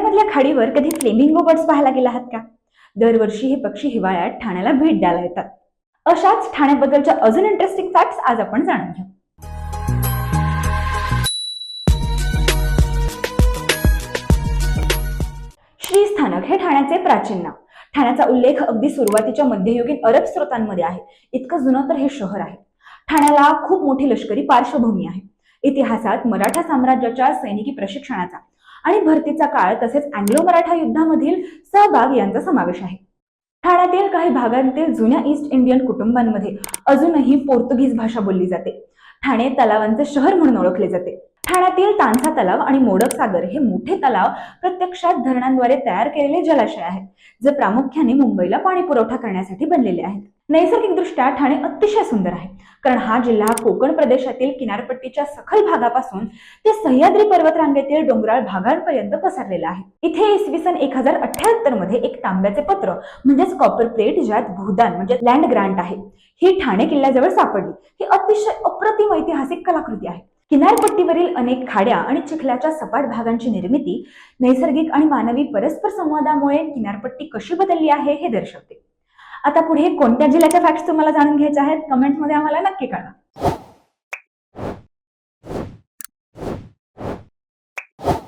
ठाण्यामधल्या खाडीवर कधी flamingo birds पाहायला गेला आहात का? दरवर्षी हे पक्षी हिवाळ्यात ठाण्याला भेट द्यायला येतात. अशाच ठाण्याबद्दलच्या अजून इंटरेस्टिंग फॅक्ट्स आज आपण जाणून घेऊ. श्रीस्थानक हे ठाण्याचे प्राचीन नाव. ठाण्याचा उल्लेख अगदी सुरुवातीच्या मध्ययुगीन अरब स्रोतांमध्ये आहे. इतकं जुनं तर हे शहर आहे. ठाण्याला खूप मोठी लष्करी पार्श्वभूमी आहे. इतिहासात मराठा साम्राज्याच्या सैनिकी प्रशिक्षणाचा आणि भरतीचा काळ तसेच अँग्लो मराठा युद्धामधील सहभाग यांचा समावेश आहे. ठाण्यातील काही भागांतील जुन्या ईस्ट इंडियन कुटुंबांमध्ये अजूनही पोर्तुगीज भाषा बोलली जाते. ठाणे तलावांचे शहर म्हणून ओळखले जाते. ठाण्यातील तानसा तलाव आणि मोडक सागर हे मोठे तलाव प्रत्यक्षात धरणांद्वारे तयार केलेले जलाशय आहेत, जे प्रामुख्याने मुंबईला पाणी पुरवठा करण्यासाठी बनलेले आहेत. नैसर्गिकदृष्ट्या ठाणे अतिशय सुंदर आहे, कारण हा जिल्हा कोकण प्रदेशातील किनारपट्टीच्या सखल भागापासून ते सह्याद्री पर्वतरांगेतील डोंगराळ भागांपर्यंत पसरलेला आहे. इथे इसवी सन 1078 मध्ये एक तांब्याचे पत्र म्हणजेच कॉपर प्लेट, ज्यात भूदान म्हणजे लँड ग्रांट आहे, ही ठाणे किल्ल्याजवळ सापडली. ही अतिशय अप्रतिम ऐतिहासिक कलाकृती आहे. किनारपट्टीवरील अनेक खाड्या आणि चिखलाच्या सपाट भागांची निर्मिती नैसर्गिक आणि मानवी परस्पर संवादामुळे किनारपट्टी कशी बदलली आहे हे दर्शवते. आता पुढे कोणत्या जिल्ह्याच्या फॅक्ट्स तुम्हाला जाणून घ्यायच्या आहेत, कमेंट्समध्ये आम्हाला नक्की कळवा.